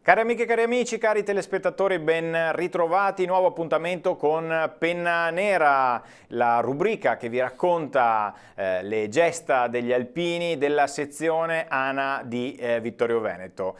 Cari amiche e cari amici, cari telespettatori, ben ritrovati, nuovo appuntamento con Penna Nera, la rubrica che vi racconta le gesta degli alpini della sezione ANA di Vittorio Veneto.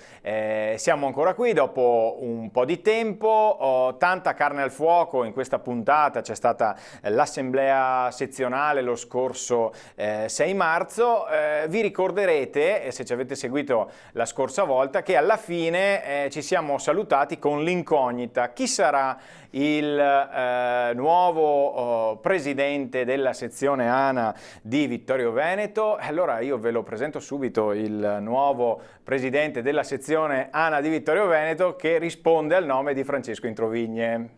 Siamo ancora qui dopo un po' di tempo, tanta carne al fuoco in questa puntata, c'è stata l'assemblea sezionale lo scorso 6 marzo, vi ricorderete, se ci avete seguito la scorsa volta, che alla fine ci siamo salutati con l'incognita. Chi sarà il nuovo presidente della sezione ANA di Vittorio Veneto? Allora io ve lo presento subito, il nuovo presidente della sezione ANA di Vittorio Veneto, che risponde al nome di Francesco Introvigne.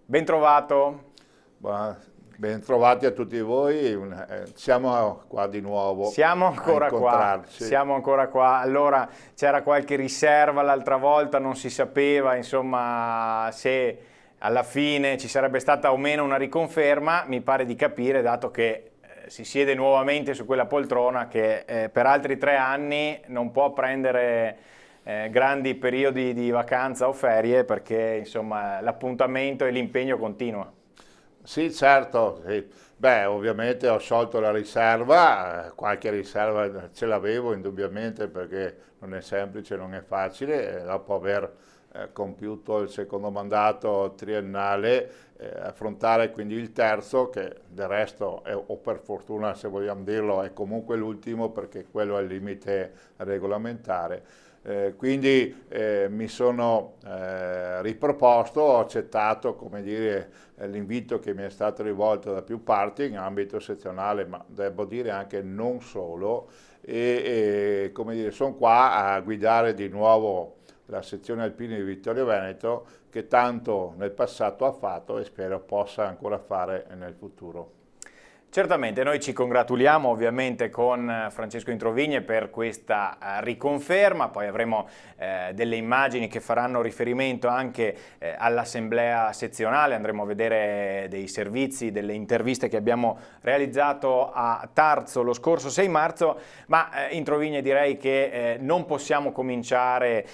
Ben trovato. Ben trovati a tutti voi, siamo qua di nuovo. Siamo ancora qua, siamo ancora qua. Allora c'era qualche riserva l'altra volta, non si sapeva insomma se alla fine ci sarebbe stata o meno una riconferma. Mi pare di capire, dato che si siede nuovamente su quella poltrona, che per altri 3 anni non può prendere grandi periodi di vacanza o ferie, perché insomma l'appuntamento e l'impegno continua. Sì, certo, sì. Beh, ovviamente ho sciolto la riserva, qualche riserva ce l'avevo indubbiamente, perché non è semplice, non è facile, dopo aver compiuto il secondo mandato triennale, affrontare quindi il terzo, che del resto, o per fortuna se vogliamo dirlo, è comunque l'ultimo, perché quello è il limite regolamentare. Quindi mi sono riproposto, ho accettato, come dire, l'invito che mi è stato rivolto da più parti in ambito sezionale, ma devo dire anche non solo, e come dire, sono qua a guidare di nuovo la sezione alpini di Vittorio Veneto, che tanto nel passato ha fatto e spero possa ancora fare nel futuro. Certamente, noi ci congratuliamo ovviamente con Francesco Introvigne per questa riconferma, poi avremo delle immagini che faranno riferimento anche all'assemblea sezionale, andremo a vedere dei servizi, delle interviste che abbiamo realizzato a Tarzo lo scorso 6 marzo, ma Introvigne, direi che non possiamo cominciare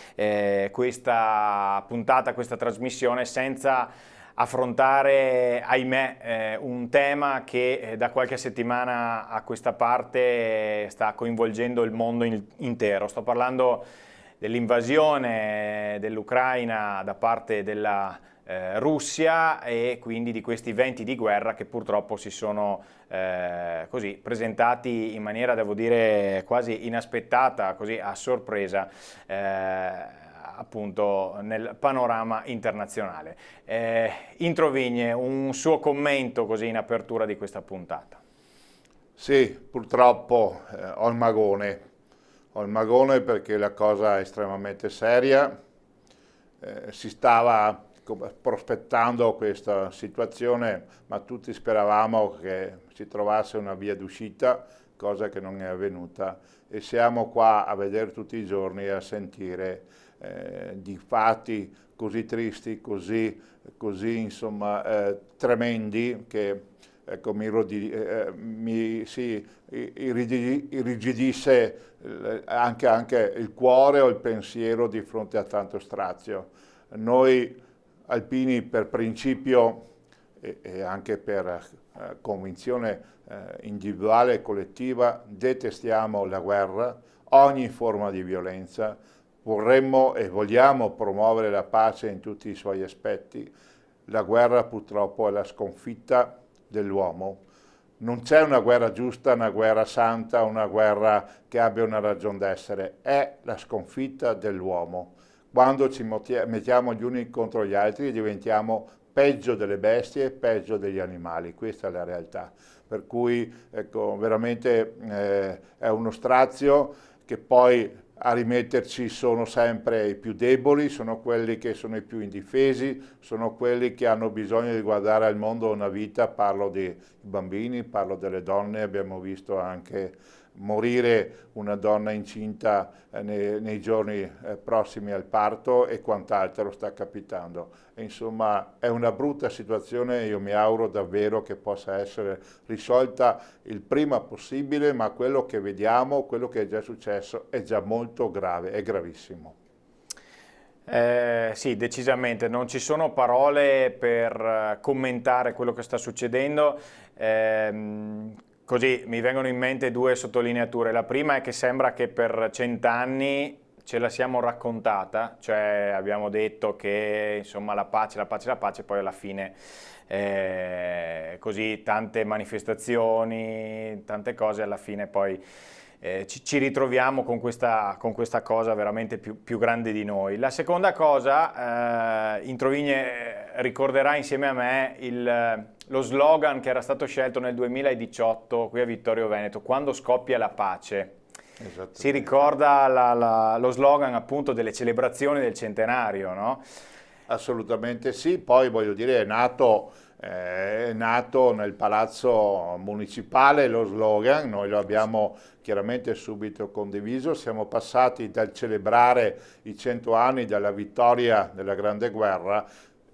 questa puntata, questa trasmissione senza affrontare, ahimè, un tema che da qualche settimana a questa parte sta coinvolgendo il mondo intero. Sto parlando dell'invasione dell'Ucraina da parte della Russia, e quindi di questi venti di guerra che purtroppo si sono così presentati in maniera, devo dire, quasi inaspettata, così a sorpresa, appunto nel panorama internazionale. Introvigne, un suo commento così in apertura di questa puntata. Sì, purtroppo ho il magone perché la cosa è estremamente seria, si stava prospettando questa situazione, ma tutti speravamo che si trovasse una via d'uscita, cosa che non è avvenuta, e siamo qua a vedere tutti i giorni e a sentire di fatti così tristi, così insomma tremendi, che ecco, mi irrigidisce anche il cuore o il pensiero di fronte a tanto strazio. Noi alpini, per principio e anche per convinzione individuale e collettiva, detestiamo la guerra, ogni forma di violenza. Vorremmo e vogliamo promuovere la pace in tutti i suoi aspetti. La guerra purtroppo è la sconfitta dell'uomo. Non c'è una guerra giusta, una guerra santa, una guerra che abbia una ragion d'essere. È la sconfitta dell'uomo. Quando ci mettiamo gli uni contro gli altri diventiamo peggio delle bestie, peggio degli animali. Questa è la realtà. Per cui ecco, veramente è uno strazio che poi a rimetterci sono sempre i più deboli, sono quelli che sono i più indifesi, sono quelli che hanno bisogno di guardare al mondo una vita. Parlo dei bambini, parlo delle donne, abbiamo visto anche morire una donna incinta nei giorni prossimi al parto e quant'altro sta capitando. E insomma è una brutta situazione, io mi auguro davvero che possa essere risolta il prima possibile, ma quello che vediamo, quello che è già successo è già molto grave, è gravissimo. Sì, decisamente, non ci sono parole per commentare quello che sta succedendo. Così mi vengono in mente due sottolineature. La prima è che sembra che per 100 anni ce la siamo raccontata, cioè abbiamo detto che insomma la pace, la pace, la pace, poi alla fine così tante manifestazioni, tante cose, alla fine poi ci ritroviamo con questa cosa veramente più grande di noi. La seconda cosa, Introvigne ricorderà insieme a me lo slogan che era stato scelto nel 2018 qui a Vittorio Veneto: quando scoppia la pace. Si ricorda lo slogan appunto delle celebrazioni del centenario, no? Assolutamente sì, poi voglio dire è nato nel palazzo municipale lo slogan, noi lo abbiamo chiaramente subito condiviso, siamo passati dal celebrare i 100 anni dalla vittoria della Grande Guerra,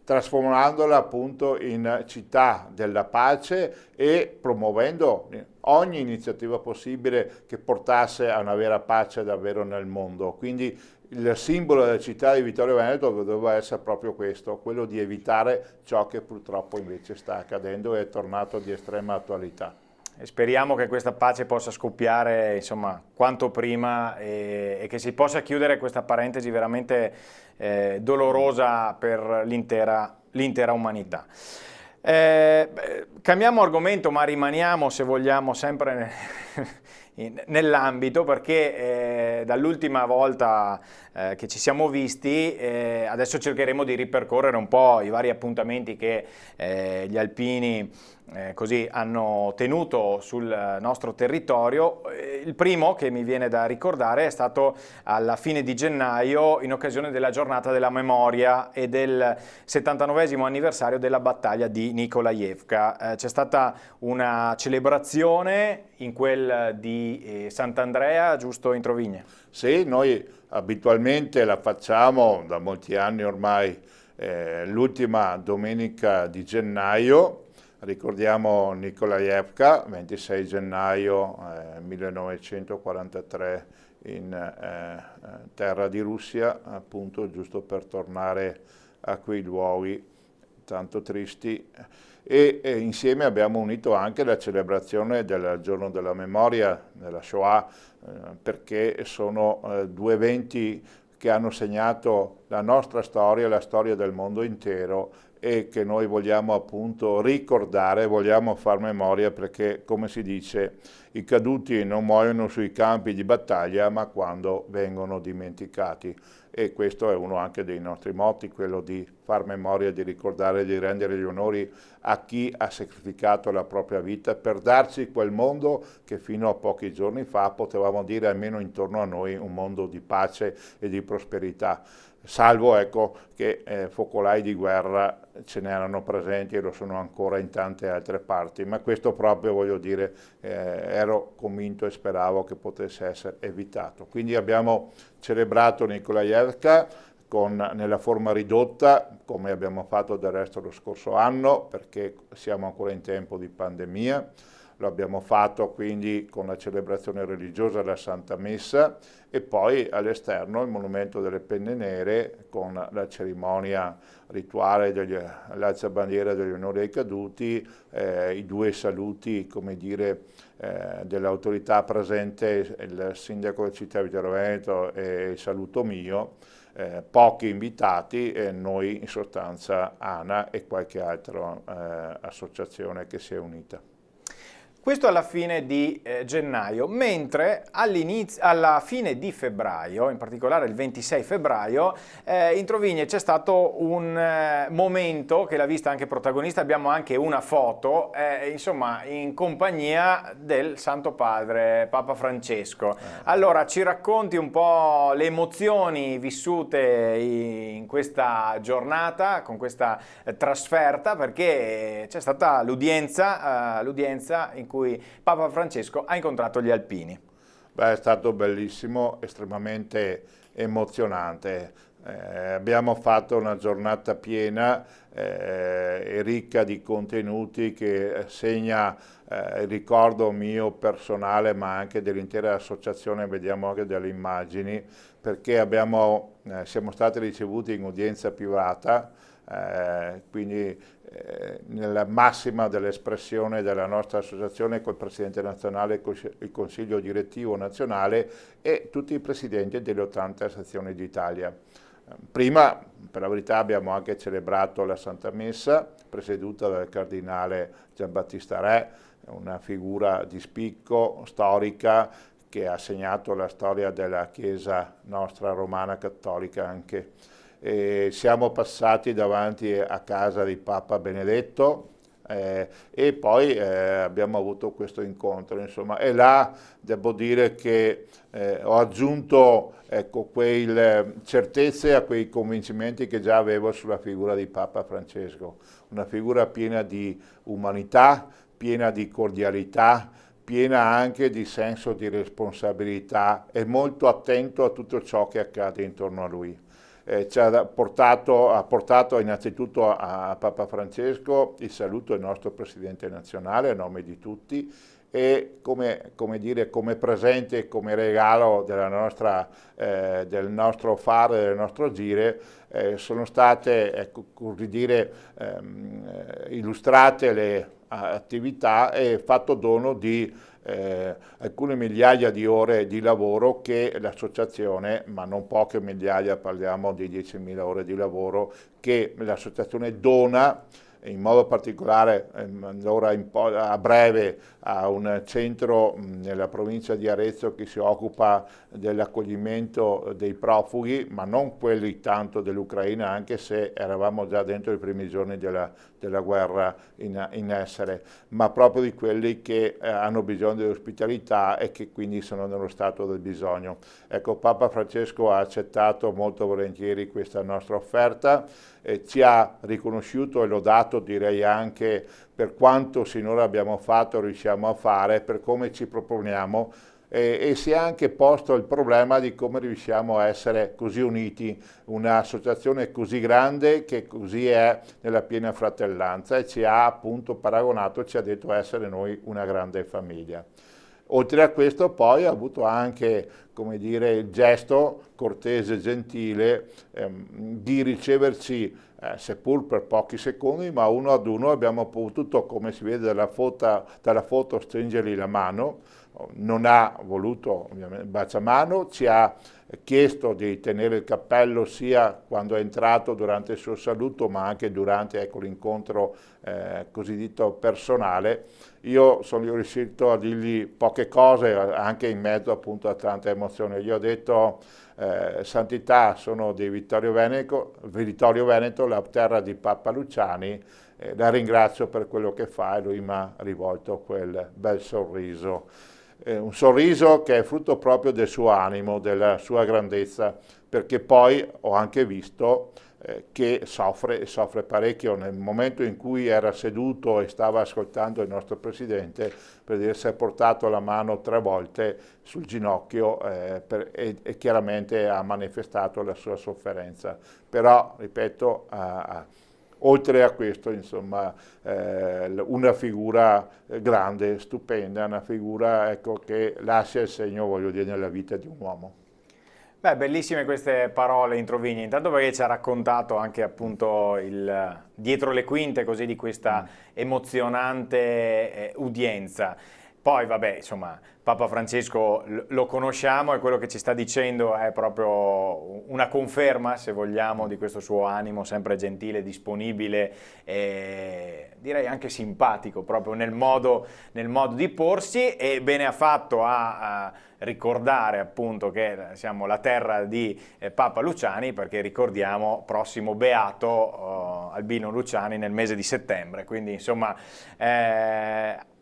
trasformandola appunto in città della pace e promuovendo ogni iniziativa possibile che portasse a una vera pace davvero nel mondo. Quindi il simbolo della città di Vittorio Veneto doveva essere proprio questo, quello di evitare ciò che purtroppo invece sta accadendo e è tornato di estrema attualità. E speriamo che questa pace possa scoppiare insomma quanto prima e che si possa chiudere questa parentesi veramente dolorosa per l'intera umanità. Cambiamo argomento, ma rimaniamo, se vogliamo, sempre nell'ambito, perché dall'ultima volta che ci siamo visti adesso cercheremo di ripercorrere un po' i vari appuntamenti che gli alpini così hanno tenuto sul nostro territorio. Il primo che mi viene da ricordare è stato alla fine di gennaio in occasione della giornata della memoria e del 79esimo anniversario della battaglia di Nikolajevka. C'è stata una celebrazione in quel di Sant'Andrea, giusto, in Trovigne? Sì, noi abitualmente la facciamo da molti anni ormai, l'ultima domenica di gennaio. Ricordiamo Nikolajevka, 26 gennaio 1943 in terra di Russia, appunto, giusto per tornare a quei luoghi tanto tristi. E insieme abbiamo unito anche la celebrazione del giorno della memoria della Shoah, perché sono due eventi che hanno segnato la nostra storia, la storia del mondo intero, e che noi vogliamo appunto ricordare, vogliamo far memoria, perché, come si dice, i caduti non muoiono sui campi di battaglia, ma quando vengono dimenticati. E questo è uno anche dei nostri motti, quello di far memoria, di ricordare, di rendere gli onori a chi ha sacrificato la propria vita per darci quel mondo che fino a pochi giorni fa potevamo dire, almeno intorno a noi, un mondo di pace e di prosperità. Salvo, ecco, che focolai di guerra ce n'erano presenti e lo sono ancora in tante altre parti, ma questo proprio, voglio dire, ero convinto e speravo che potesse essere evitato. Quindi abbiamo celebrato Nikolajevka nella forma ridotta, come abbiamo fatto del resto lo scorso anno, perché siamo ancora in tempo di pandemia. Lo abbiamo fatto quindi con la celebrazione religiosa, la Santa Messa, e poi all'esterno il Monumento delle Penne Nere con la cerimonia rituale dell'alzabandiera degli onori ai caduti, i due saluti, come dire, dell'autorità presente, il sindaco della città di Vittorio Veneto e il saluto mio, pochi invitati e noi in sostanza ANA e qualche altra associazione che si è unita. Questo alla fine di gennaio, mentre alla fine di febbraio, in particolare il 26 febbraio, in Trovigne c'è stato un momento che l'ha vista anche protagonista, abbiamo anche una foto, insomma, in compagnia del Santo Padre, Papa Francesco. Allora, ci racconti un po' le emozioni vissute in questa giornata, con questa trasferta, perché c'è stata l'udienza in cui Papa Francesco ha incontrato gli alpini. Beh, è stato bellissimo, estremamente emozionante. Abbiamo fatto una giornata piena e ricca di contenuti che segna il ricordo mio personale, ma anche dell'intera associazione, vediamo anche delle immagini, perché siamo stati ricevuti in udienza privata, quindi nella massima dell'espressione della nostra associazione col Presidente nazionale, il Consiglio direttivo nazionale e tutti i Presidenti delle 80 sezioni d'Italia. Prima, per la verità, abbiamo anche celebrato la Santa Messa, presieduta dal Cardinale Giambattista Re, una figura di spicco, storica, che ha segnato la storia della Chiesa nostra romana cattolica anche. Siamo passati davanti a casa di Papa Benedetto e poi abbiamo avuto questo incontro, insomma, e là devo dire che ho aggiunto, ecco, quelle certezze a quei convincimenti che già avevo sulla figura di Papa Francesco, una figura piena di umanità, piena di cordialità, piena anche di senso di responsabilità e molto attento a tutto ciò che accade intorno a lui. Ha portato innanzitutto a Papa Francesco il saluto del nostro Presidente nazionale a nome di tutti e come presente, come regalo del nostro fare, del nostro agire, sono state, ecco, così dire, illustrate le attività e fatto dono di alcune migliaia di ore di lavoro che l'associazione, ma non poche migliaia, parliamo di 10.000 ore di lavoro, che l'associazione dona in modo particolare ora a breve a un centro nella provincia di Arezzo che si occupa dell'accoglimento dei profughi, ma non quelli tanto dell'Ucraina, anche se eravamo già dentro i primi giorni della guerra in essere, ma proprio di quelli che hanno bisogno di ospitalità e che quindi sono nello stato del bisogno. Ecco, Papa Francesco ha accettato molto volentieri questa nostra offerta, ci ha riconosciuto e lodato, direi anche, per quanto sinora abbiamo fatto, riusciamo a fare, per come ci proponiamo e si è anche posto il problema di come riusciamo a essere così uniti, un'associazione così grande che così è nella piena fratellanza e ci ha appunto paragonato, ci ha detto essere noi una grande famiglia. Oltre a questo poi ha avuto anche, come dire, il gesto cortese e gentile di riceverci, seppur per pochi secondi, ma uno ad uno abbiamo potuto, come si vede dalla foto, stringergli la mano. Non ha voluto ovviamente baciamano, ci ha chiesto di tenere il cappello sia quando è entrato durante il suo saluto, ma anche durante, ecco, l'incontro cosiddetto personale. Io sono riuscito a dirgli poche cose, anche in mezzo appunto a tanta emozione. Gli ho detto, Santità, sono di Vittorio Veneto, la terra di Papa Luciani, la ringrazio per quello che fa e lui mi ha rivolto quel bel sorriso. Un sorriso che è frutto proprio del suo animo, della sua grandezza, perché poi ho anche visto che soffre parecchio nel momento in cui era seduto e stava ascoltando il nostro Presidente, per dire, si è portato la mano 3 volte sul ginocchio e chiaramente ha manifestato la sua sofferenza. Però, ripeto, oltre a questo, insomma, una figura grande, stupenda, una figura, ecco, che lascia il segno, voglio dire, nella vita di un uomo. Beh, bellissime queste parole, Introvigni, intanto perché ci ha raccontato anche appunto dietro le quinte così di questa emozionante udienza. Poi vabbè, insomma, Papa Francesco lo conosciamo e quello che ci sta dicendo è proprio una conferma, se vogliamo, di questo suo animo sempre gentile, disponibile e direi anche simpatico proprio nel modo di porsi, e bene ha fatto a ricordare appunto che siamo la terra di Papa Luciani, perché ricordiamo prossimo beato Albino Luciani nel mese di settembre, quindi insomma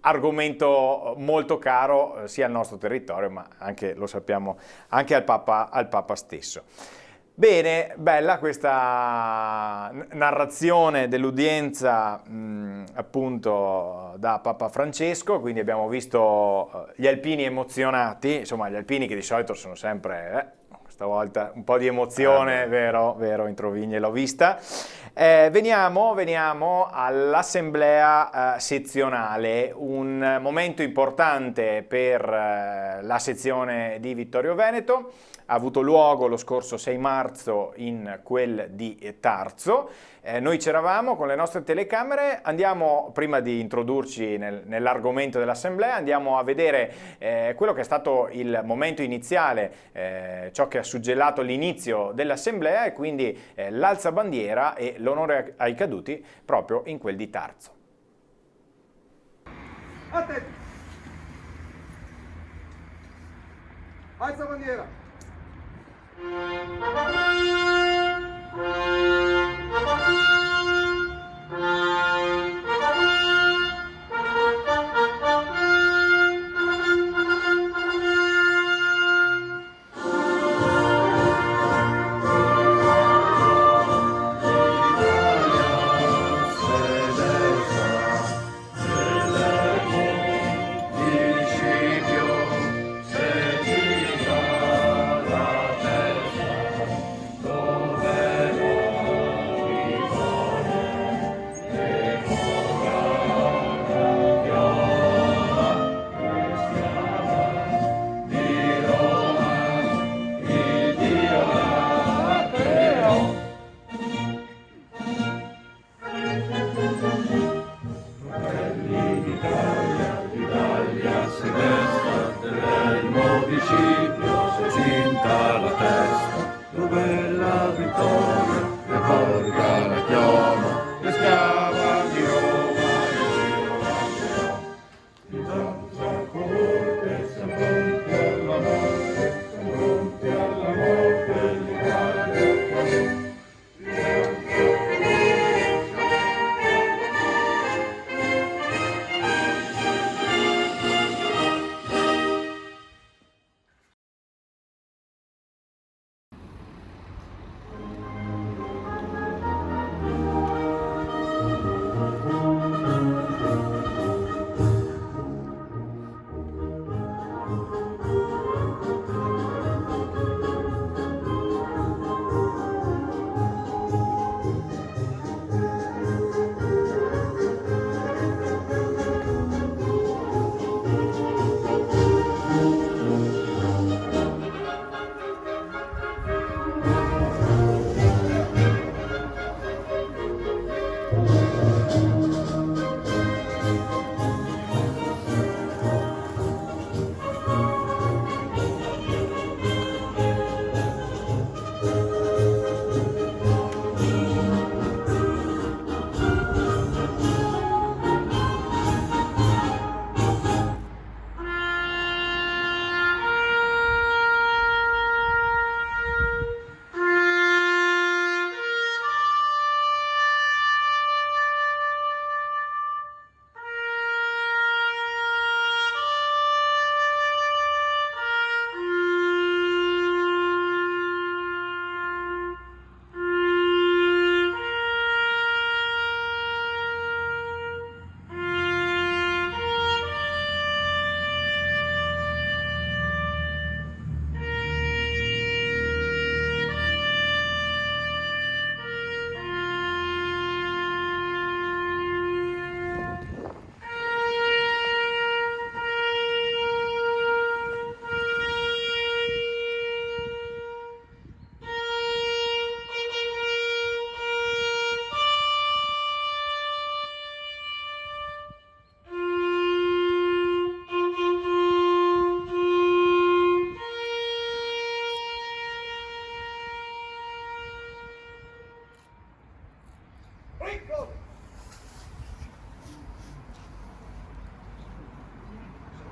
argomento molto caro sia al nostro territorio, ma anche, lo sappiamo, anche al Papa stesso. Bene, bella questa narrazione dell'udienza appunto da Papa Francesco, quindi abbiamo visto gli alpini emozionati, insomma gli alpini che di solito sono sempre, questa volta un po' di emozione, vero, in Trovigne l'ho vista. Veniamo all'assemblea sezionale, un momento importante per la sezione di Vittorio Veneto. Ha avuto luogo lo scorso 6 marzo in quel di Tarzo. Noi c'eravamo con le nostre telecamere, andiamo, prima di introdurci nell'argomento dell'assemblea, andiamo a vedere quello che è stato il momento iniziale, ciò che ha suggellato l'inizio dell'assemblea, e quindi l'alzabandiera e l'onore ai caduti proprio in quel di Tarzo. Attenti! Alzabandiera!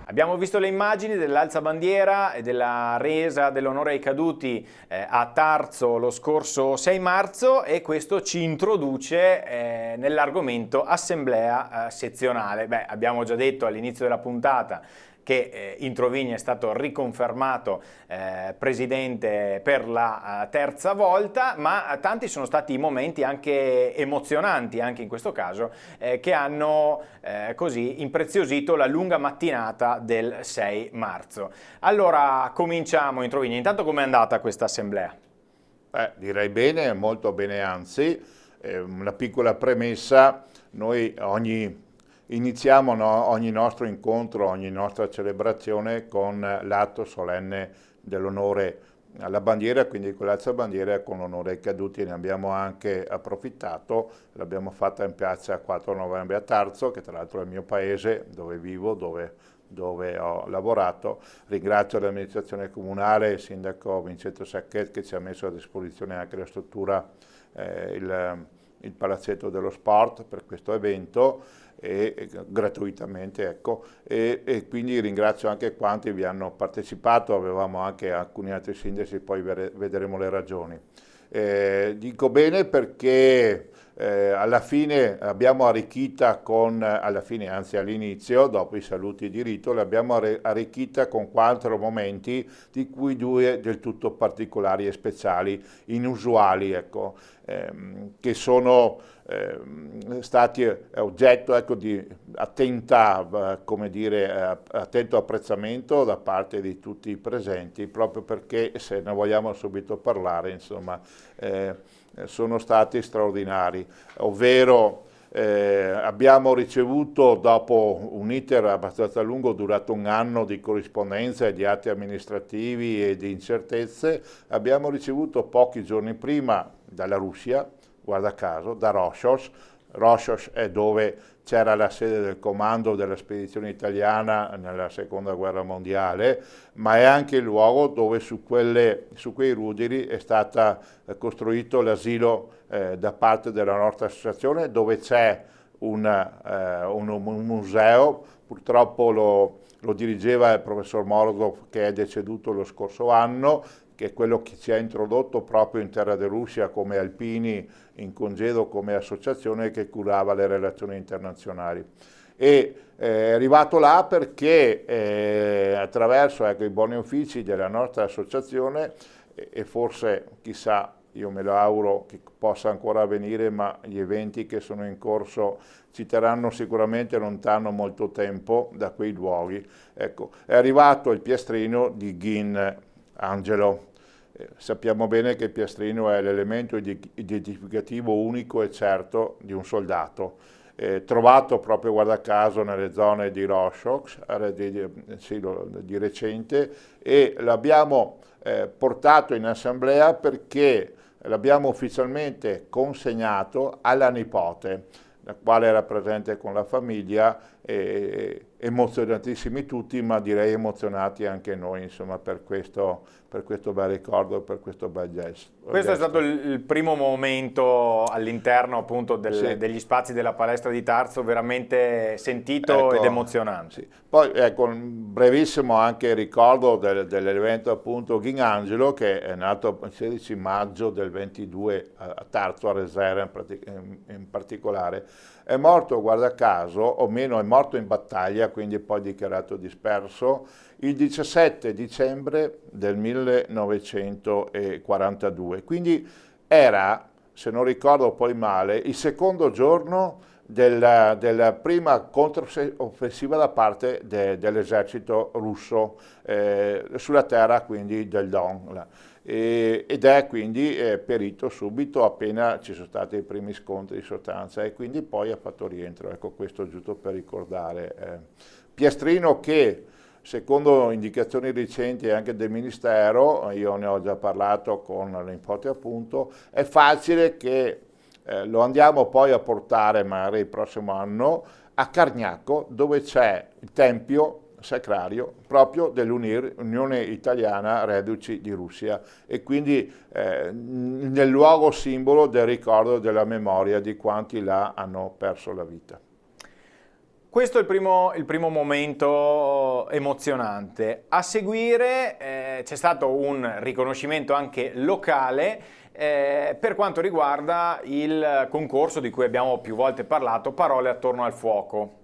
Abbiamo visto le immagini dell'alzabandiera e della resa dell'onore ai caduti a Tarzo lo scorso 6 marzo e questo ci introduce nell'argomento assemblea sezionale. Beh, abbiamo già detto all'inizio della puntata che in Introvigna è stato riconfermato presidente per la terza volta, ma tanti sono stati i momenti anche emozionanti, anche in questo caso, che hanno così impreziosito la lunga mattinata del 6 marzo. Allora cominciamo Introvigna. Intanto com'è andata questa assemblea? Direi bene, molto bene anzi. Una piccola premessa, noi iniziamo ogni nostro incontro, ogni nostra celebrazione con l'atto solenne dell'onore alla bandiera, quindi con l'alzabandiera con l'onore ai caduti. Ne abbiamo anche approfittato, l'abbiamo fatta in piazza 4 novembre a Tarzo, che tra l'altro è il mio paese, dove vivo, dove ho lavorato. Ringrazio l'amministrazione comunale, il sindaco Vincenzo Sacchet, che ci ha messo a disposizione anche la struttura, il palazzetto dello sport per questo evento, gratuitamente, ecco, e quindi ringrazio anche quanti vi hanno partecipato. Avevamo anche alcuni altri sindaci, poi vedremo le ragioni. Dico bene perché alla fine l'abbiamo arricchita anzi all'inizio, dopo i saluti di rito, l'abbiamo arricchita con 4 momenti, di cui 2 del tutto particolari e speciali, inusuali, ecco, che sono stati oggetto, ecco, di attento apprezzamento da parte di tutti i presenti, proprio perché, se ne vogliamo subito parlare, insomma, sono stati straordinari, ovvero abbiamo ricevuto, dopo un iter abbastanza lungo, durato 1 anno di corrispondenza e di atti amministrativi e di incertezze, abbiamo ricevuto pochi giorni prima dalla Russia, guarda caso, da Rossos. Rossos è dove c'era la sede del comando della spedizione italiana nella Seconda Guerra Mondiale, ma è anche il luogo dove su quei ruderi è stato costruito l'asilo da parte della nostra associazione, dove c'è un museo. Purtroppo lo dirigeva il professor Morozov, che è deceduto lo scorso anno, che è quello che ci ha introdotto proprio in terra di Russia come alpini in congedo, come associazione che curava le relazioni internazionali. E è arrivato là perché attraverso, ecco, i buoni uffici della nostra associazione, e forse, chissà, io me lo auguro che possa ancora avvenire, ma gli eventi che sono in corso ci terranno sicuramente lontano molto tempo da quei luoghi. Ecco, è arrivato il piastrino di Ghin Angelo. Sappiamo bene che il piastrino è l'elemento identificativo unico e certo di un soldato, trovato proprio, guarda caso, nelle zone di Rossos di recente, e l'abbiamo portato in assemblea perché l'abbiamo ufficialmente consegnato alla nipote, la quale era presente con la famiglia, emozionatissimi tutti, ma direi emozionati anche noi, insomma, per questo bel ricordo, per questo bel gesto. Questo è stato il primo momento all'interno, appunto, sì, degli spazi della palestra di Tarzo, veramente sentito, ecco, ed emozionante. Sì. Poi, ecco, un brevissimo anche ricordo dell'evento, appunto, Ghin Angelo, che è nato il 16 maggio del 22 a Tarzo, a Resera in particolare. È morto, guarda caso, o meno è morto in battaglia, quindi poi dichiarato disperso, il 17 dicembre del 1942. Quindi era, se non ricordo poi male, il secondo giorno della prima controffensiva da parte dell'esercito russo sulla terra, quindi del Don. Ed è quindi perito subito appena ci sono stati i primi scontri di sostanza, e quindi poi ha fatto rientro. Ecco, questo giusto per ricordare. Piastrino che, secondo indicazioni recenti anche del Ministero, io ne ho già parlato con la nipote, appunto, è facile che lo andiamo poi a portare magari il prossimo anno a Cargnacco, dove c'è il tempio sacrario proprio dell'Unione Italiana Reduci di Russia, e quindi nel luogo simbolo del ricordo e della memoria di quanti là hanno perso la vita. Questo è il primo momento emozionante. A seguire c'è stato un riconoscimento anche locale per quanto riguarda il concorso di cui abbiamo più volte parlato, Parole attorno al fuoco.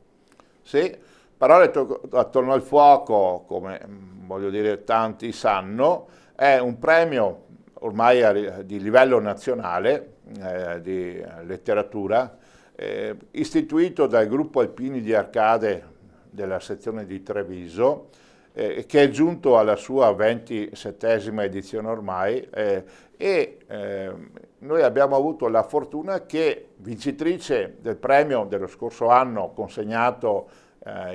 Sì, Parole attorno al fuoco, come voglio dire tanti sanno, è un premio ormai di livello nazionale di letteratura, istituito dal gruppo Alpini di Arcade della sezione di Treviso, che è giunto alla sua 27esima edizione ormai, noi abbiamo avuto la fortuna che vincitrice del premio dello scorso anno consegnato a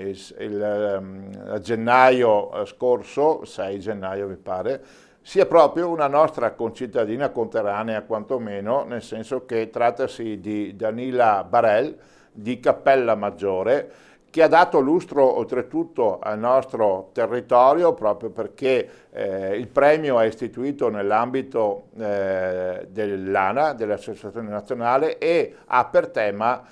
gennaio scorso, 6 gennaio mi pare, sia proprio una nostra concittadina conterranea quantomeno, nel senso che trattasi di Danila Barel di Cappella Maggiore, che ha dato lustro oltretutto al nostro territorio proprio perché il premio è istituito nell'ambito dell'ANA, dell'Associazione Nazionale, e ha per tema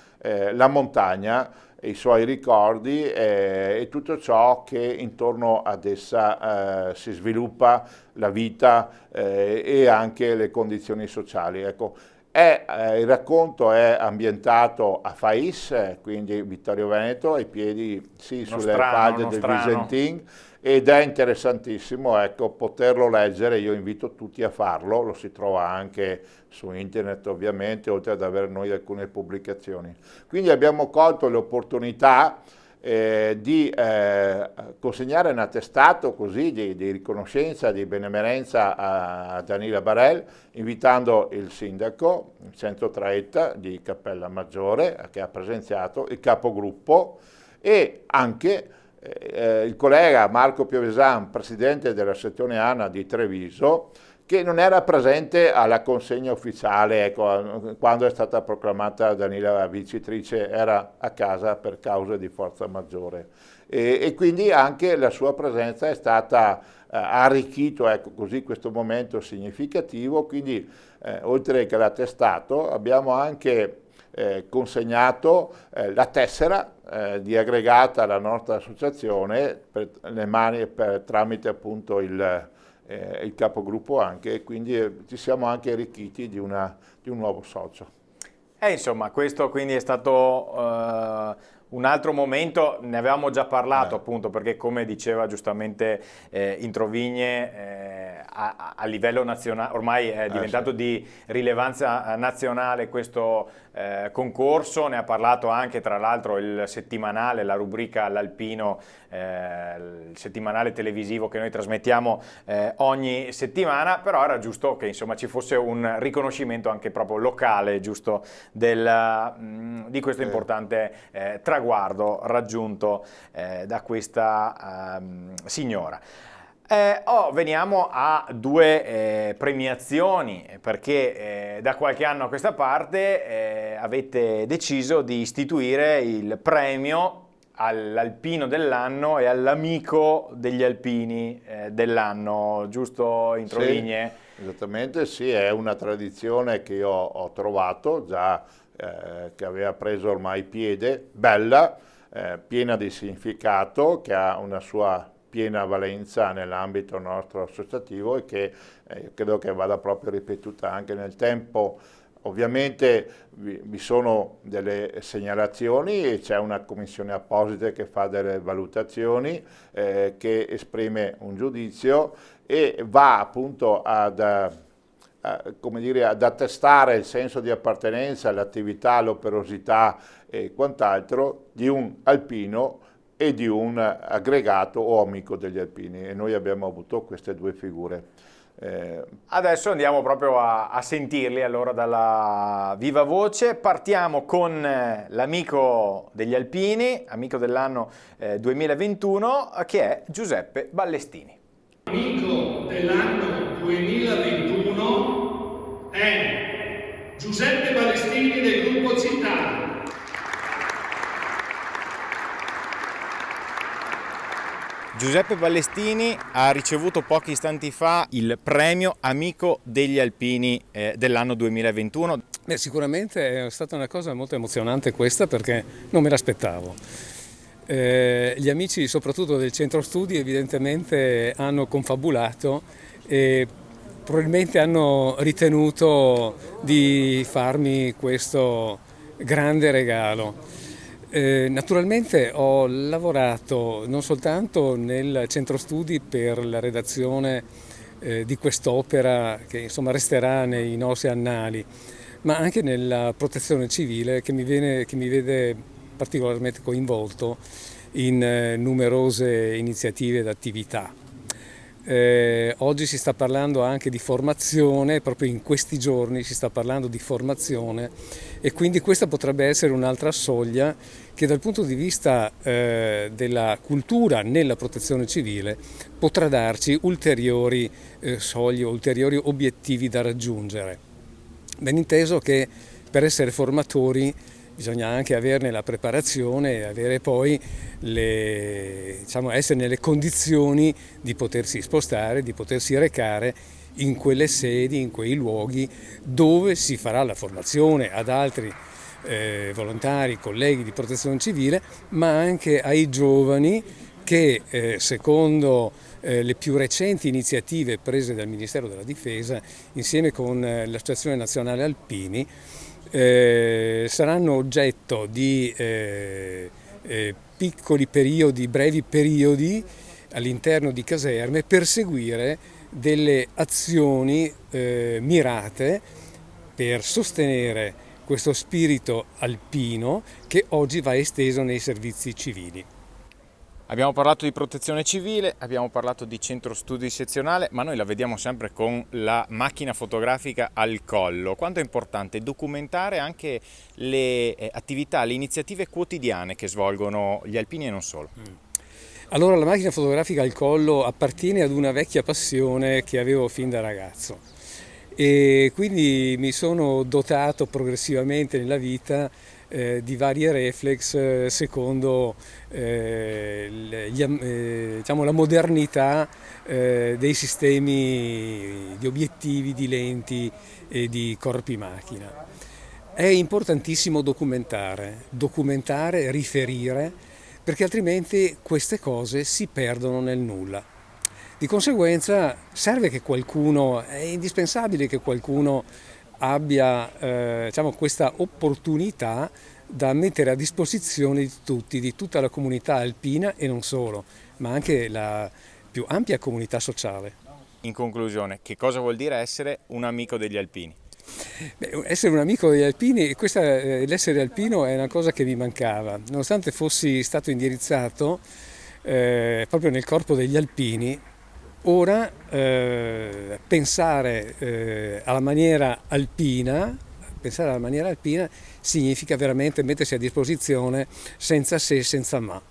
la montagna, i suoi ricordi e tutto ciò che intorno ad essa si sviluppa, la vita e anche le condizioni sociali. Ecco, il racconto è ambientato a Fais, quindi Vittorio Veneto, ai piedi sulle faglie del Visentin, ed è interessantissimo, ecco, poterlo leggere. Io invito tutti a farlo, lo si trova anche su internet ovviamente, oltre ad avere noi alcune pubblicazioni. Quindi abbiamo colto l'opportunità di consegnare un attestato così di riconoscenza, di benemerenza a Danila Barel, invitando il sindaco Vincenzo Traetta di Cappella Maggiore, che ha presenziato, il capogruppo e anche il collega Marco Piovesan, presidente della sezione ANA di Treviso, che non era presente alla consegna ufficiale, ecco, quando è stata proclamata Danila vincitrice, era a casa per cause di forza maggiore. E quindi anche la sua presenza è stata arricchito, ecco, così questo momento significativo. Quindi oltre che l'attestato abbiamo anche consegnato la tessera di aggregata alla nostra associazione tramite appunto il capogruppo anche, e quindi ci siamo anche arricchiti di un nuovo socio. Insomma, questo quindi è stato un altro momento, ne avevamo già parlato appunto, perché come diceva giustamente Introvigne, a livello nazionale, ormai è diventato di rilevanza nazionale questo concorso, ne ha parlato anche tra l'altro il settimanale, la rubrica All'Alpino, il settimanale televisivo che noi trasmettiamo ogni settimana, però era giusto che insomma ci fosse un riconoscimento anche proprio locale, giusto, di questo importante traguardo raggiunto da questa signora. Veniamo a due premiazioni, perché da qualche anno a questa parte avete deciso di istituire il premio all'Alpino dell'anno e all'Amico degli Alpini dell'anno, giusto Introvigne? Sì, esattamente, sì, è una tradizione che io ho trovato già, che aveva preso ormai piede, bella, piena di significato, che ha una sua piena valenza nell'ambito nostro associativo e che credo che vada proprio ripetuta anche nel tempo. Ovviamente vi sono delle segnalazioni e c'è una commissione apposita che fa delle valutazioni, che esprime un giudizio e va appunto come dire, ad attestare il senso di appartenenza, l'attività, l'operosità e quant'altro di un alpino e di un aggregato o amico degli alpini, e noi abbiamo avuto queste due figure. Adesso andiamo proprio a sentirli allora dalla viva voce. Partiamo con l'amico degli alpini, amico dell'anno 2021, che è Giuseppe Ballestini. Amico dell'anno 2021 è Giuseppe Ballestini del gruppo Città. Giuseppe Ballestini ha ricevuto pochi istanti fa il premio Amico degli Alpini dell'anno 2021. Sicuramente è stata una cosa molto emozionante questa, perché non me l'aspettavo. Gli amici soprattutto del centro studi evidentemente hanno confabulato e probabilmente hanno ritenuto di farmi questo grande regalo. Naturalmente ho lavorato non soltanto nel centro studi per la redazione di quest'opera che insomma resterà nei nostri annali, ma anche nella protezione civile che mi vede particolarmente coinvolto in numerose iniziative ed attività. Oggi si sta parlando anche di formazione, proprio in questi giorni si sta parlando di formazione e quindi questa potrebbe essere un'altra soglia che dal punto di vista della cultura nella protezione civile potrà darci ulteriori soglie, ulteriori obiettivi da raggiungere. Ben inteso che per essere formatori bisogna anche averne la preparazione e avere poi essere nelle condizioni di potersi spostare, di potersi recare in quelle sedi, in quei luoghi dove si farà la formazione ad altri volontari, colleghi di protezione civile, ma anche ai giovani che secondo le più recenti iniziative prese dal Ministero della Difesa insieme con l'Associazione Nazionale Alpini saranno oggetto di piccoli periodi, brevi periodi all'interno di caserme per seguire delle azioni mirate per sostenere questo spirito alpino che oggi va esteso nei servizi civili. Abbiamo parlato di protezione civile, abbiamo parlato di centro studi sezionale, ma noi la vediamo sempre con la macchina fotografica al collo. Quanto è importante documentare anche le attività, le iniziative quotidiane che svolgono gli alpini e non solo. Allora, la macchina fotografica al collo appartiene ad una vecchia passione che avevo fin da ragazzo e quindi mi sono dotato progressivamente nella vita di varie reflex secondo la modernità dei sistemi di obiettivi, di lenti e di corpi macchina. È importantissimo documentare, riferire, perché altrimenti queste cose si perdono nel nulla. Di conseguenza serve che qualcuno, è indispensabile che qualcuno abbia questa opportunità da mettere a disposizione di tutti, di tutta la comunità alpina e non solo, ma anche la più ampia comunità sociale. In conclusione, che cosa vuol dire essere un amico degli alpini? Essere un amico degli alpini, l'essere alpino è una cosa che mi mancava, nonostante fossi stato indirizzato proprio nel corpo degli alpini. Ora pensare alla maniera alpina significa veramente mettersi a disposizione senza se e senza ma.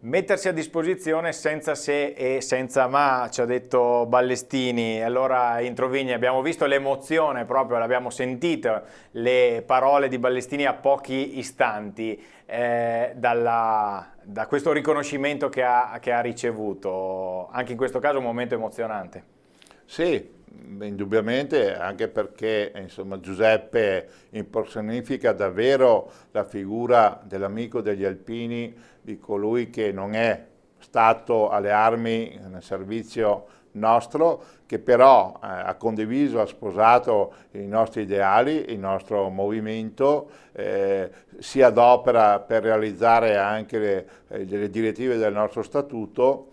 Mettersi a disposizione senza se e senza ma, ci ha detto Ballestini. Allora in Trovigny abbiamo visto l'emozione proprio, l'abbiamo sentito, le parole di Ballestini a pochi istanti da questo riconoscimento che ha ricevuto. Anche in questo caso un momento emozionante. Sì, indubbiamente, anche perché insomma, Giuseppe impersonifica davvero la figura dell'amico degli alpini, di colui che non è stato alle armi nel servizio nostro, che però ha condiviso, ha sposato i nostri ideali, il nostro movimento, si adopera per realizzare anche le direttive del nostro statuto,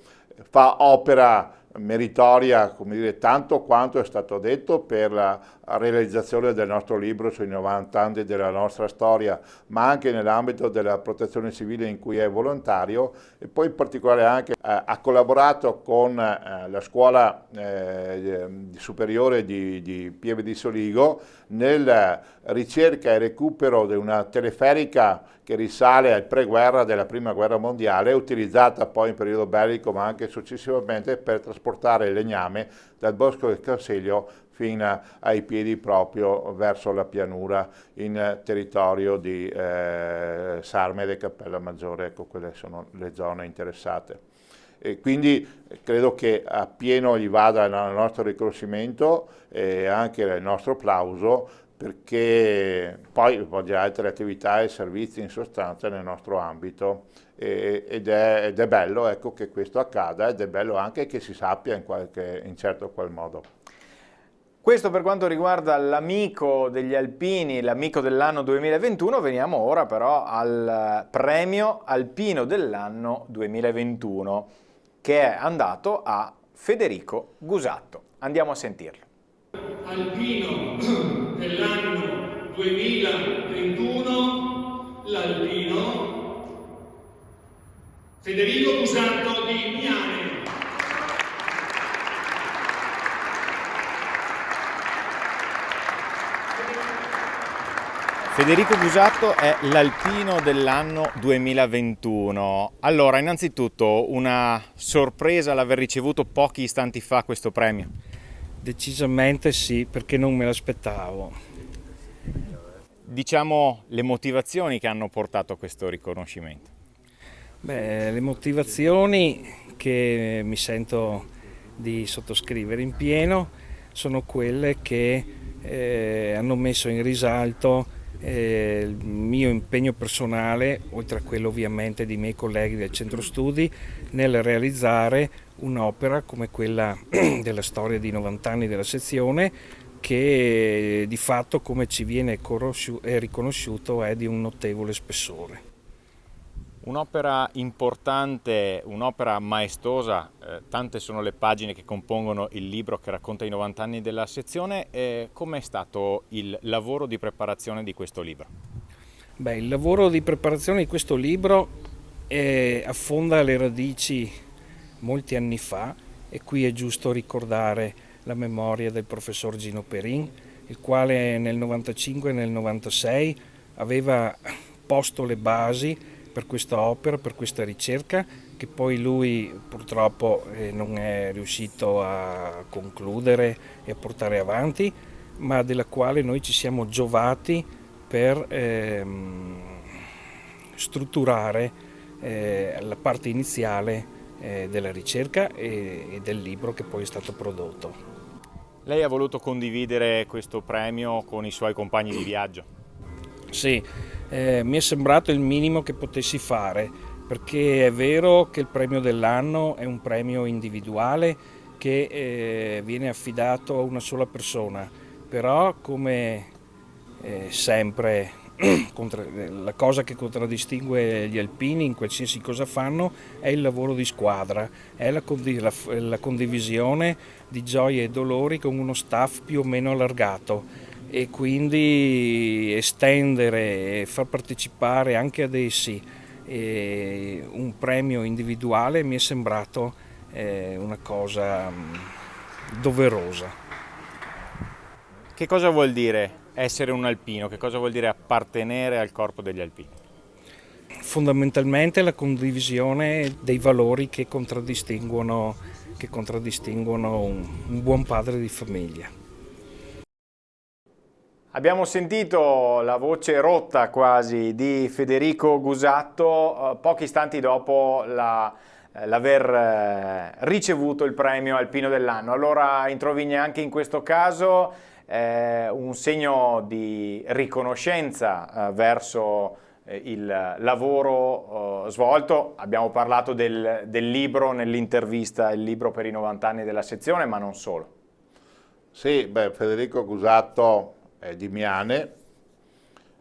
fa opera meritoria, come dire, tanto quanto è stato detto per la realizzazione del nostro libro sui 90 anni della nostra storia, ma anche nell'ambito della protezione civile in cui è volontario, e poi in particolare anche ha collaborato con la scuola superiore di Pieve di Soligo nella ricerca e recupero di una teleferica che risale al pre-guerra della Prima Guerra Mondiale, utilizzata poi in periodo bellico ma anche successivamente per trasportare il legname dal Bosco del Canseglio fino ai piedi proprio verso la pianura in territorio di Sarmede e Cappella Maggiore. Ecco, quelle sono le zone interessate. E quindi credo che appieno gli vada il nostro riconoscimento e anche il nostro plauso, perché poi svolge altre attività e servizi in sostanza nel nostro ambito ed è bello, ecco, che questo accada, ed è bello anche che si sappia in certo qual modo. Questo per quanto riguarda l'amico degli alpini, l'amico dell'anno 2021. Veniamo ora però al premio alpino dell'anno 2021, che è andato a Federico Gusatto. Andiamo a sentirlo. Alpino dell'anno 2021, l'alpino Federico Gusatto di Miane. Federico Gusatto è l'alpino dell'anno 2021. Allora, innanzitutto una sorpresa l'aver ricevuto pochi istanti fa questo premio. Decisamente sì, perché non me l'aspettavo. Diciamo le motivazioni che hanno portato a questo riconoscimento. Le motivazioni che mi sento di sottoscrivere in pieno sono quelle che hanno messo in risalto il mio impegno personale, oltre a quello ovviamente dei miei colleghi del centro studi, nel realizzare un'opera come quella della storia di 90 anni della sezione, che di fatto, come ci viene riconosciuto, è di un notevole spessore. Un'opera importante, un'opera maestosa, tante sono le pagine che compongono il libro che racconta i 90 anni della sezione. Com'è stato il lavoro di preparazione di questo libro? Il lavoro di preparazione di questo libro affonda le radici molti anni fa, e qui è giusto ricordare la memoria del professor Gino Perin, il quale nel 95 e nel 96 aveva posto le basi per questa opera, per questa ricerca, che poi lui purtroppo non è riuscito a concludere e a portare avanti, ma della quale noi ci siamo giovati per strutturare la parte iniziale della ricerca e del libro che poi è stato prodotto. Lei ha voluto condividere questo premio con i suoi compagni di viaggio? Sì, mi è sembrato il minimo che potessi fare, perché è vero che il premio dell'anno è un premio individuale che viene affidato a una sola persona, però come sempre la cosa che contraddistingue gli alpini in qualsiasi cosa fanno è il lavoro di squadra, è la condivisione di gioie e dolori con uno staff più o meno allargato, e quindi estendere e far partecipare anche ad essi un premio individuale mi è sembrato una cosa doverosa. Che cosa vuol dire essere un alpino? Che cosa vuol dire appartenere al corpo degli alpini? Fondamentalmente la condivisione dei valori che contraddistinguono un buon padre di famiglia. Abbiamo sentito la voce rotta quasi di Federico Gusatto pochi istanti dopo l'aver ricevuto il premio alpino dell'anno. Allora introvigna anche in questo caso un segno di riconoscenza verso il lavoro svolto. Abbiamo parlato del libro nell'intervista, il libro per i 90 anni della sezione, ma non solo. Sì, Federico Gusatto è di Miane,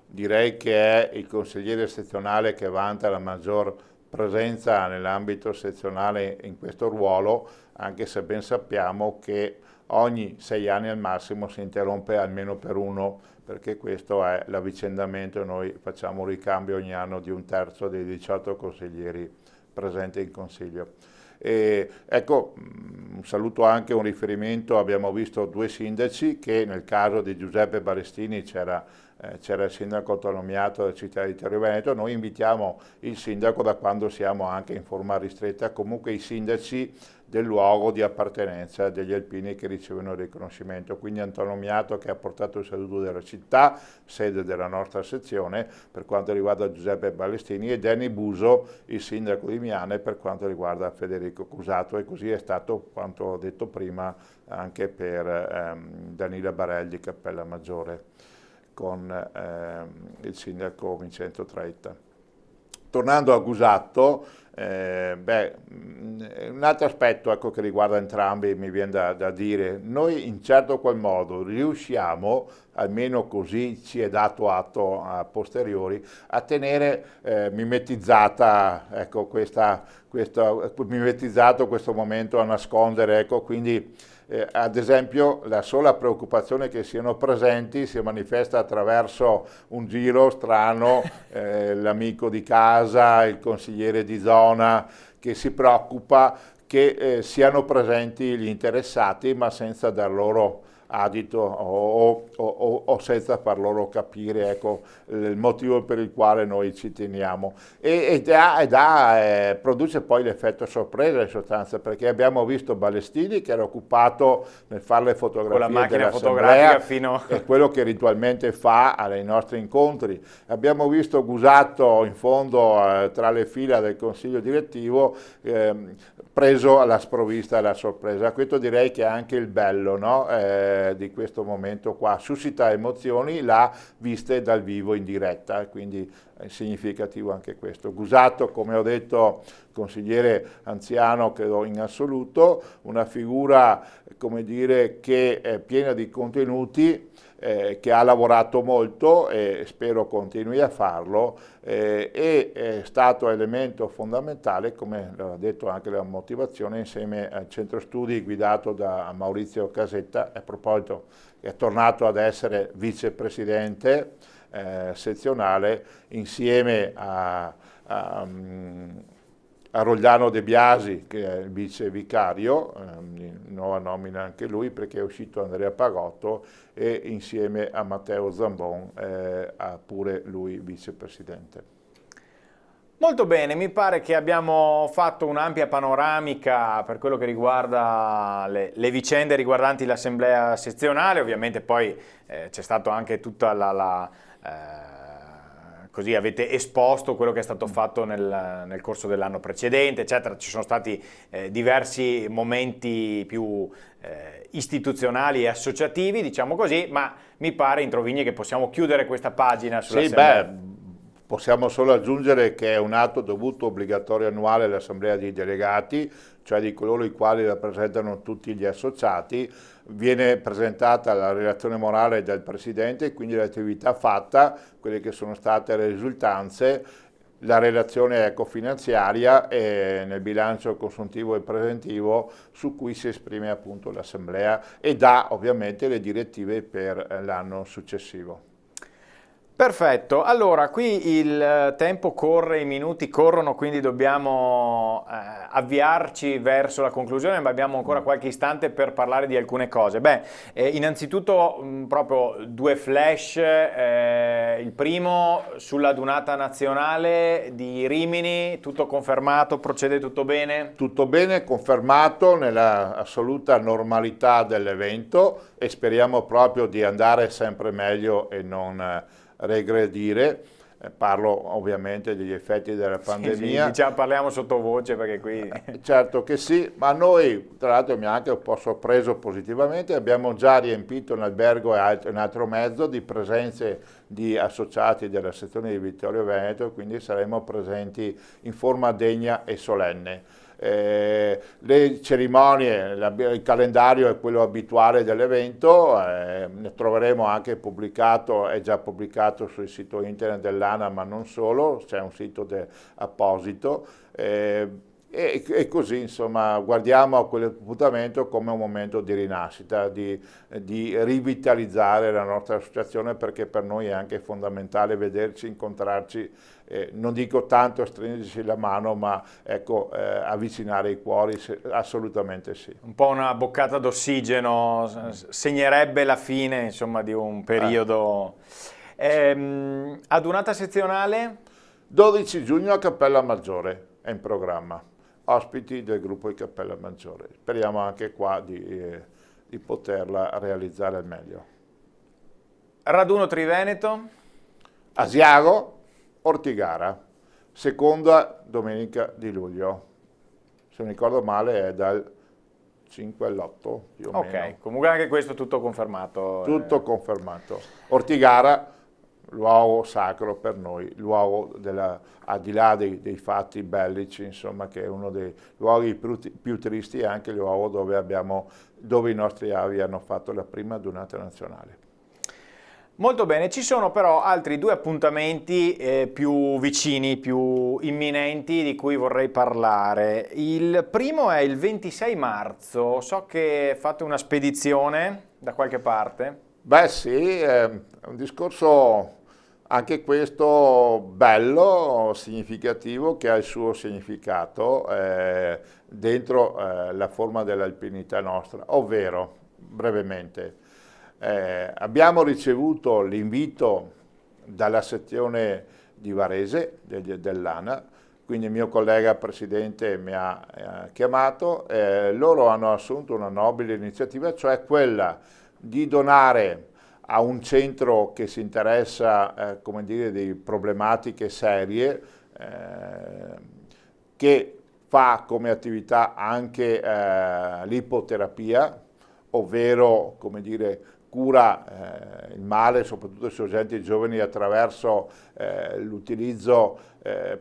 direi che è il consigliere sezionale che vanta la maggior presenza nell'ambito sezionale in questo ruolo, anche se ben sappiamo che ogni 6 anni al massimo si interrompe almeno per uno, perché questo è l'avvicendamento, e noi facciamo un ricambio ogni anno di un terzo dei 18 consiglieri presenti in consiglio. E ecco, un saluto anche, un riferimento: abbiamo visto 2 sindaci, che nel caso di Giuseppe Balestini c'era il sindaco autonomiato della città di Terrio Veneto. Noi invitiamo il sindaco, da quando siamo anche in forma ristretta, comunque i sindaci del luogo di appartenenza degli alpini che ricevono il riconoscimento, quindi autonomiato, che ha portato il saluto della città, sede della nostra sezione per quanto riguarda Giuseppe Balestini, e Danny Buso, il sindaco di Miane, per quanto riguarda Federico Gusatto, e così è stato, quanto ho detto prima, anche per Danila Barel di Cappellamaggiore con il sindaco Vincenzo Traitta. Tornando a Gusatto, Un altro aspetto, ecco, che riguarda entrambi, mi viene da dire, noi in certo qual modo riusciamo, almeno così ci è dato atto a posteriori, a tenere mimetizzata, ecco, mimetizzato questo momento, a nascondere, ecco, quindi ad esempio la sola preoccupazione che siano presenti si manifesta attraverso un giro strano, l'amico di casa, il consigliere di zona che si preoccupa che siano presenti gli interessati ma senza dar loro adito o senza far loro capire, ecco, il motivo per il quale noi ci teniamo produce poi l'effetto sorpresa in sostanza, perché abbiamo visto Balestini che era occupato nel fare le fotografie con la macchina dell'assemblea, fotografica è quello che ritualmente fa ai nostri incontri. Abbiamo visto Gusato in fondo tra le fila del consiglio direttivo, preso alla sprovvista e alla sorpresa. Questo direi che è anche il bello, no? Di questo momento qua, suscita emozioni là viste dal vivo in diretta, quindi è significativo anche questo. Gusato, come ho detto, consigliere anziano credo in assoluto, una figura, come dire, che è piena di contenuti, che ha lavorato molto e spero continui a farlo, e è stato elemento fondamentale, come l'ha detto anche la motivazione, insieme al centro studi guidato da Maurizio Casetta, a proposito è tornato ad essere vicepresidente sezionale insieme a Rogliano De Biasi, che è il vice vicario, nuova nomina anche lui perché è uscito Andrea Pagotto, e insieme a Matteo Zambon, pure lui vicepresidente. Molto bene, mi pare che abbiamo fatto un'ampia panoramica per quello che riguarda le vicende riguardanti l'assemblea sezionale. Ovviamente poi c'è stato anche tutta così avete esposto quello che è stato fatto nel corso dell'anno precedente, eccetera. Ci sono stati diversi momenti più istituzionali e associativi, diciamo così, ma mi pare in Trovigni che possiamo chiudere questa pagina sull'assemblea. Sì, possiamo solo aggiungere che è un atto dovuto obbligatorio annuale all'assemblea dei delegati, cioè di coloro i quali rappresentano tutti gli associati. Viene presentata la relazione morale del Presidente, quindi l'attività fatta, quelle che sono state le risultanze, la relazione finanziaria e nel bilancio consuntivo e preventivo su cui si esprime appunto l'Assemblea e dà ovviamente le direttive per l'anno successivo. Perfetto, allora qui il tempo corre, i minuti corrono, quindi dobbiamo avviarci verso la conclusione, ma abbiamo ancora qualche istante per parlare di alcune cose. Innanzitutto proprio due flash, il primo sulla Dunata Nazionale di Rimini, tutto confermato, procede tutto bene? Tutto bene, confermato nella assoluta normalità dell'evento e speriamo proprio di andare sempre meglio e non regredire. Parlo ovviamente degli effetti della pandemia. Sì, diciamo, parliamo sottovoce perché qui... Certo che sì, ma noi, tra l'altro mi ha anche un po' sorpreso positivamente, abbiamo già riempito un albergo e un altro mezzo di presenze di associati della sezione di Vittorio Veneto, quindi saremo presenti in forma degna e solenne. Le cerimonie, il calendario è quello abituale dell'evento, ne troveremo anche pubblicato, è già pubblicato sul sito internet dell'ANA, ma non solo, c'è un sito apposito, e così insomma guardiamo a quell'appuntamento come un momento di rinascita, di rivitalizzare la nostra associazione, perché per noi è anche fondamentale vederci, incontrarci, non dico tanto stringerci la mano, ma ecco, avvicinare i cuori, assolutamente sì. Un po' una boccata d'ossigeno, segnerebbe la fine insomma di un periodo. Adunata sezionale? 12 giugno a Cappella Maggiore è in programma. Ospiti del gruppo di Cappella Maggiore. Speriamo anche qua di poterla realizzare al meglio. Raduno Triveneto? Asiago, Ortigara, seconda domenica di luglio. Se non ricordo male è dal 5 all'8 più o meno. Ok, comunque anche questo tutto confermato. Tutto confermato. Ortigara, luogo sacro per noi, luogo al di là dei fatti bellici, insomma, che è uno dei luoghi più tristi e anche il luogo dove i nostri avi hanno fatto la prima adunata nazionale. Molto bene, ci sono però altri due appuntamenti più vicini, più imminenti di cui vorrei parlare. Il primo è il 26 marzo, so che fate una spedizione da qualche parte. Beh sì, è un discorso anche questo bello, significativo, che ha il suo significato dentro la forma dell'alpinità nostra, ovvero, brevemente, abbiamo ricevuto l'invito dalla sezione di Varese dell'ANA, quindi il mio collega presidente mi ha chiamato, loro hanno assunto una nobile iniziativa, cioè quella di donare a un centro che si interessa, come dire, di problematiche serie, che fa come attività anche l'ipoterapia, ovvero, come dire, cura il male, soprattutto ai soggetti giovani, attraverso l'utilizzo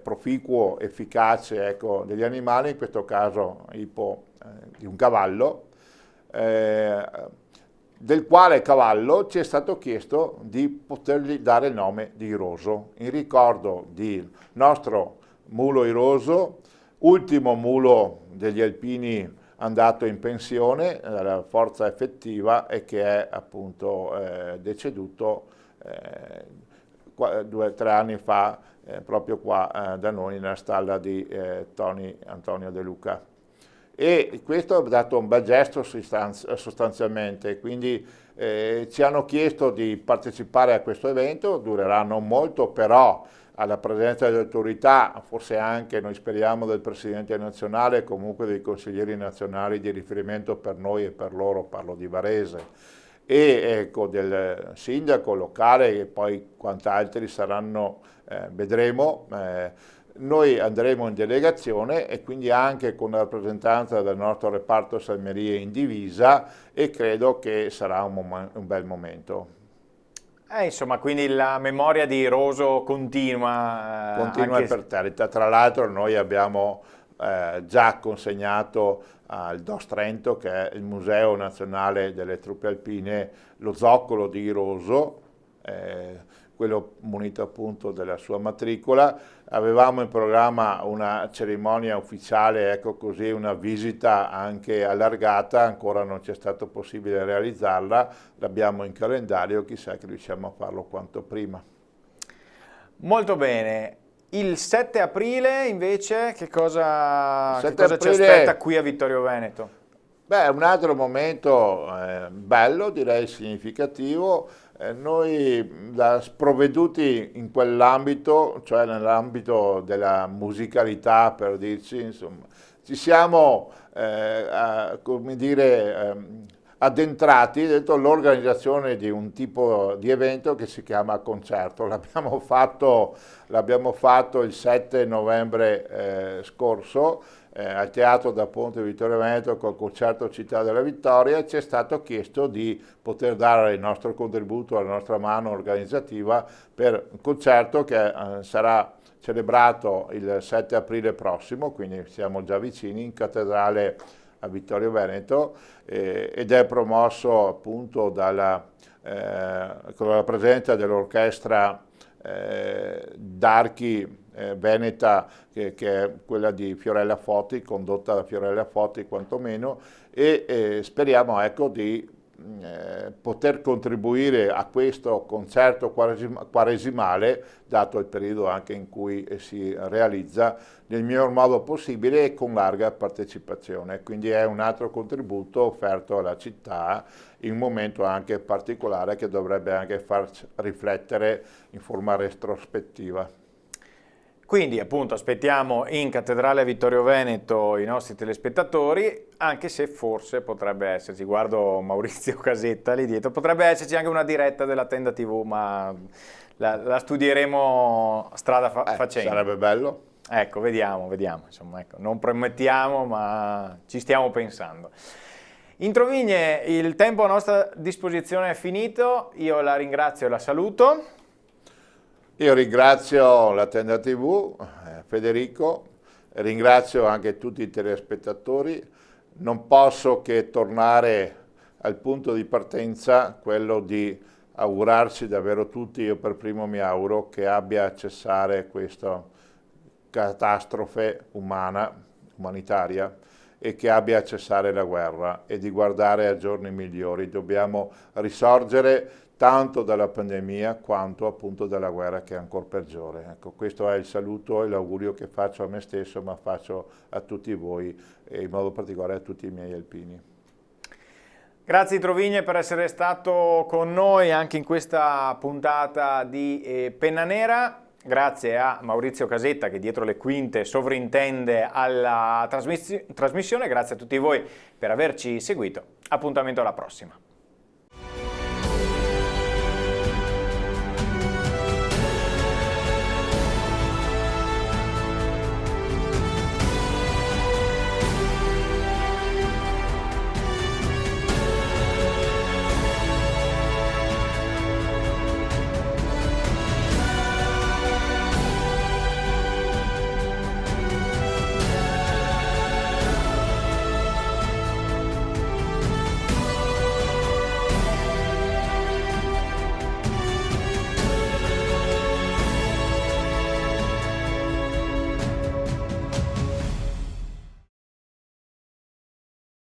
proficuo, efficace, ecco, degli animali, in questo caso di un cavallo, del quale cavallo ci è stato chiesto di potergli dare il nome di Iroso, in ricordo di nostro mulo Iroso, ultimo mulo degli alpini andato in pensione dalla forza effettiva e che è appunto deceduto 2 o 3 anni fa proprio qua da noi nella stalla di Tony Antonio De Luca. E questo ha dato un bel gesto sostanzialmente, quindi ci hanno chiesto di partecipare a questo evento, durerà non molto, però alla presenza delle autorità, forse anche noi speriamo del Presidente nazionale e comunque dei consiglieri nazionali di riferimento per noi e per loro, parlo di Varese, e ecco, del sindaco locale e poi quant'altri saranno, vedremo. Noi andremo in delegazione e quindi anche con la rappresentanza del nostro reparto Salmerie in divisa e credo che sarà un bel momento. Insomma, quindi la memoria di Iroso continua. Continua imperterrita. Tra l'altro noi abbiamo già consegnato al DOS Trento, che è il Museo Nazionale delle Truppe Alpine, lo zoccolo di Iroso, quello munito appunto della sua matricola. Avevamo in programma una cerimonia ufficiale, ecco così, una visita anche allargata, ancora non c'è stato possibile realizzarla, l'abbiamo in calendario, chissà che riusciamo a farlo quanto prima. Molto bene. Il 7 aprile invece che cosa ci aspetta qui a Vittorio Veneto? Beh, è un altro momento bello, direi significativo. Noi da sprovveduti in quell'ambito, cioè nell'ambito della musicalità per dirci, insomma, ci siamo come dire, addentrati dentro l'organizzazione di un tipo di evento che si chiama concerto. L'abbiamo fatto il 7 novembre scorso al Teatro da Ponte Vittorio Veneto col concerto Città della Vittoria, e ci è stato chiesto di poter dare il nostro contributo, la nostra mano organizzativa per un concerto che sarà celebrato il 7 aprile prossimo, quindi siamo già vicini, in cattedrale a Vittorio Veneto, ed è promosso appunto con la presenza dell'orchestra d'archi veneta, che è quella di Fiorella Foti, condotta da Fiorella Foti quantomeno, e speriamo, ecco, di poter contribuire a questo concerto quaresimale, dato il periodo anche in cui si realizza, nel miglior modo possibile e con larga partecipazione. Quindi è un altro contributo offerto alla città in un momento anche particolare che dovrebbe anche far riflettere in forma retrospettiva. Quindi appunto aspettiamo in Cattedrale Vittorio Veneto i nostri telespettatori, anche se forse potrebbe esserci, guardo Maurizio Casetta lì dietro, potrebbe esserci anche una diretta della Tenda TV, ma la studieremo strada facendo. Sarebbe bello. Ecco, vediamo, insomma, ecco, non promettiamo, ma ci stiamo pensando. Introvigne, il tempo a nostra disposizione è finito, io la ringrazio e la saluto. Io ringrazio la Tenda TV, Federico, ringrazio anche tutti i telespettatori. Non posso che tornare al punto di partenza, quello di augurarci davvero tutti, io per primo mi auguro che abbia a cessare questa catastrofe umanitaria e che abbia a cessare la guerra e di guardare a giorni migliori. Dobbiamo risorgere tanto dalla pandemia quanto appunto dalla guerra, che è ancora peggiore. Ecco, questo è il saluto e l'augurio che faccio a me stesso, ma faccio a tutti voi e in modo particolare a tutti i miei alpini. Grazie Trovigne per essere stato con noi anche in questa puntata di Penna Nera. Grazie a Maurizio Casetta che dietro le quinte sovrintende alla trasmissione. Grazie a tutti voi per averci seguito. Appuntamento alla prossima.